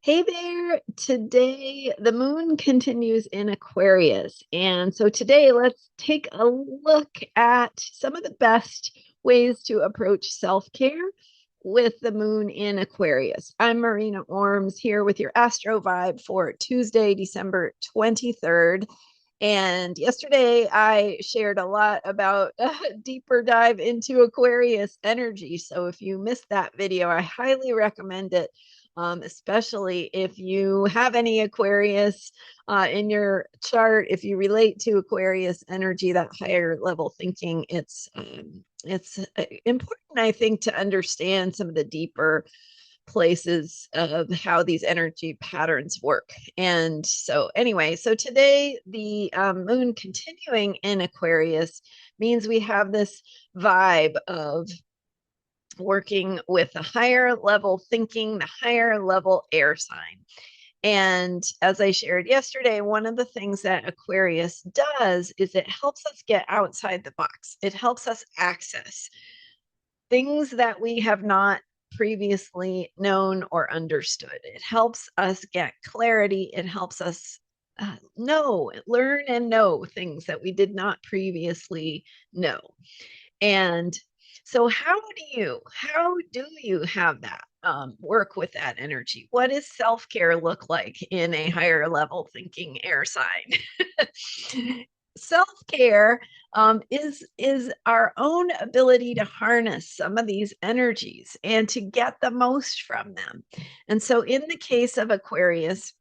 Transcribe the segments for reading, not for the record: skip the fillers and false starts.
Hey there. Today, the moon continues in Aquarius. And so today, let's take a look at some of the best ways to approach self-care with the moon in Aquarius. I'm Marina Orms here with your Astro Vibe for Tuesday, December 23rd. And yesterday, I shared a lot about a deeper dive into Aquarius energy. So if you missed that video, I highly recommend it, especially if you have any Aquarius in your chart. If you relate to Aquarius energy, that higher level thinking, it's important, I think, to understand some of the deeper places of how these energy patterns work. And so, anyway, so today the moon continuing in Aquarius means we have this vibe of working with the higher level thinking, the higher level air sign. And as I shared yesterday, one of the things that Aquarius does is it helps us get outside the box. It helps us access things that we have not previously known or understood. It helps us get clarity. It helps us learn and know things that we did not previously know. And so how do you have that work with that energy? What does self-care look like in a higher level thinking air sign? Self-care is our own ability to harness some of these energies and to get the most from them. And so in the case of Aquarius,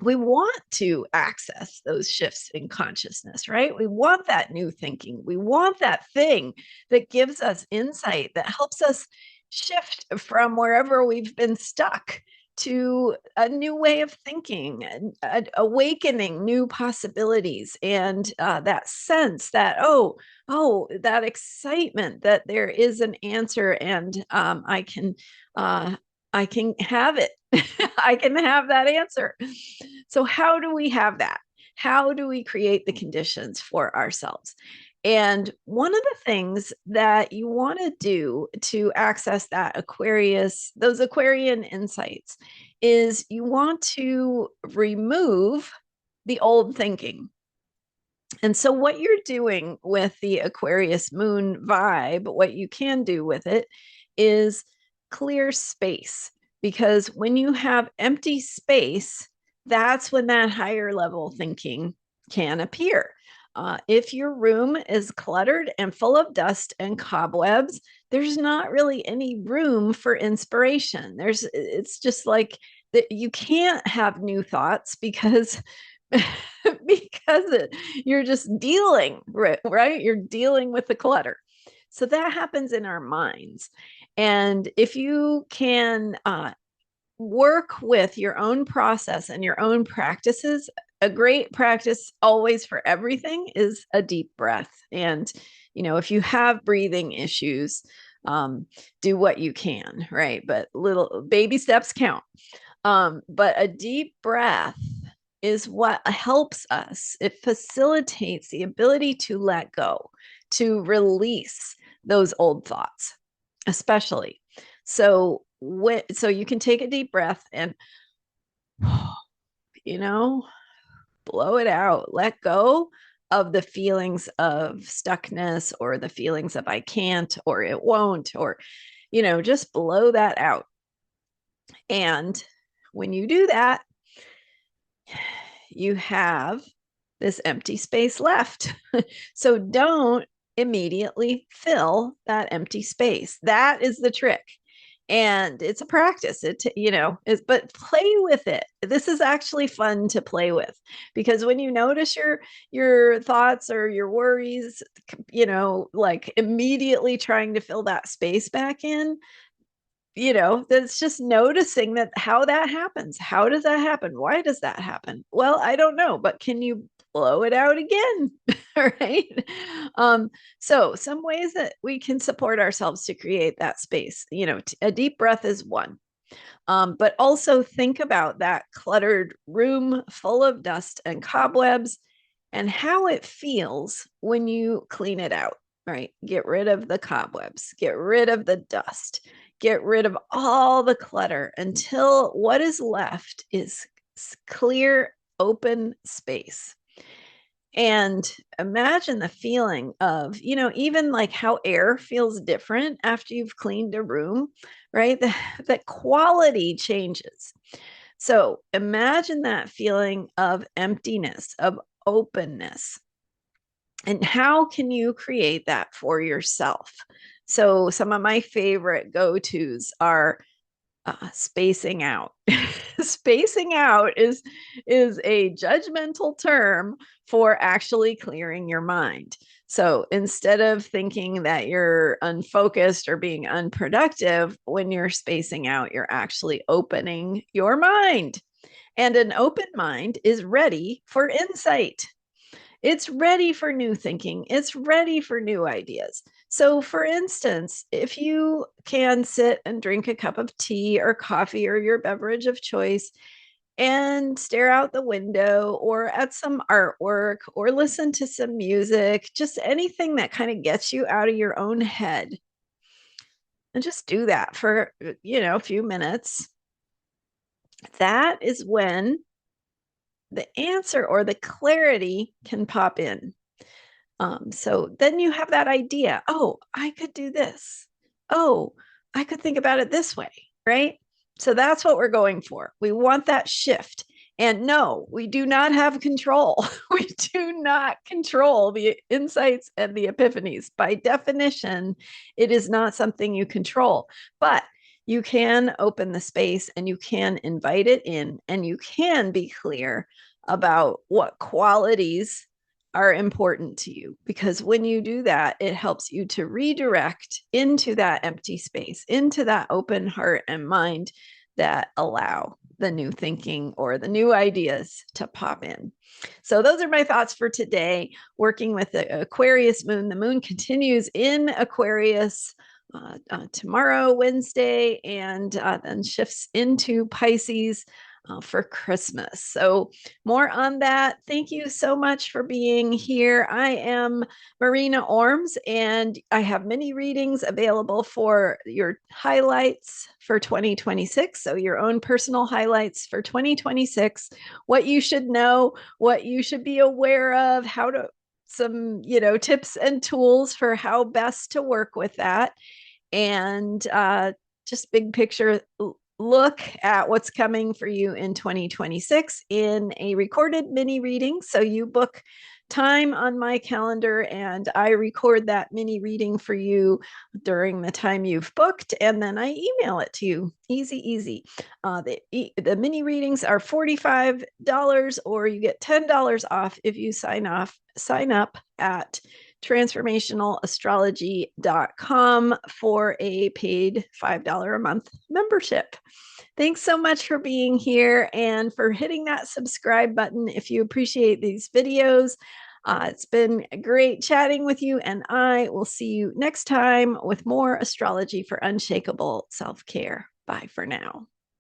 we want to access those shifts in consciousness, right? We want that new thinking. We want that thing that gives us insight, that helps us shift from wherever we've been stuck to a new way of thinking, and awakening new possibilities, and that sense that that excitement that there is an answer, and I can have it. I can have that answer. So, how do we have that? How do we create the conditions for ourselves? And one of the things that you want to do to access that those Aquarian insights, is you want to remove the old thinking. And so, what you're doing with the Aquarius moon vibe, what you can do with it is clear space. Because when you have empty space, that's when that higher level thinking can appear. If your room is cluttered and full of dust and cobwebs, there's not really any room for inspiration. It's just like that you can't have new thoughts because you're just dealing, right? You're dealing with the clutter. So that happens in our minds. And if you can work with your own process and your own practices, a great practice always for everything is a deep breath. And, if you have breathing issues, do what you can, right? But little baby steps count. But a deep breath is what helps us. It facilitates the ability to let go, to release those old thoughts, especially. So you can take a deep breath and, you know, blow it out, let go of the feelings of stuckness or the feelings of I can't or it won't, or, just blow that out. And when you do that, you have this empty space left. So don't immediately fill that empty space. That is the trick. And it's a practice. But play with it. This is actually fun to play with, because when you notice your thoughts or your worries, like immediately trying to fill that space back in, that's just noticing that how that happens. How does that happen? Why does that happen? Well, I don't know, but can you blow it out again? Right. So some ways that we can support ourselves to create that space, a deep breath is one. But also think about that cluttered room full of dust and cobwebs and how it feels when you clean it out, right? Get rid of the cobwebs, get rid of the dust, get rid of all the clutter until what is left is clear, open space. And imagine the feeling of, even like how air feels different after you've cleaned a room, right? The quality changes. So imagine that feeling of emptiness, of openness. And how can you create that for yourself? So some of my favorite go-tos are spacing out. Spacing out is a judgmental term for actually clearing your mind. So instead of thinking that you're unfocused or being unproductive, when you're spacing out, you're actually opening your mind. And an open mind is ready for insight. It's ready for new thinking. It's ready for new ideas. So, for instance, if you can sit and drink a cup of tea or coffee or your beverage of choice and stare out the window or at some artwork or listen to some music, just anything that kind of gets you out of your own head. And just do that for, a few minutes. That is when the answer or the clarity can pop in. So then you have that idea. Oh, I could do this. Oh, I could think about it this way, right? So that's what we're going for. We want that shift. And no, we do not have control. We do not control the insights and the epiphanies. By definition, it is not something you control, but you can open the space and you can invite it in and you can be clear about what qualities are important to you, because when you do that, it helps you to redirect into that empty space, into that open heart and mind that allow the new thinking or the new ideas to pop in. So those are my thoughts for today, working with the Aquarius moon. The moon continues in Aquarius tomorrow, Wednesday, and then shifts into Pisces for Christmas. So more on that. Thank you so much for being here. I am Marina Orms, and I have mini readings available for your highlights for 2026. So your own personal highlights for 2026, what you should know, what you should be aware of, how to some, tips and tools for how best to work with that. And just big picture look at what's coming for you in 2026 in a recorded mini reading. So you book time on my calendar and I record that mini reading for you during the time you've booked, and then I email it to you. Easy. The mini readings are $45, or you get $10 off if you sign up at transformationalastrology.com for a paid $5 a month membership. Thanks so much for being here and for hitting that subscribe button if you appreciate these videos. It's been great chatting with you, and I will see you next time with more astrology for unshakable self-care. Bye for now.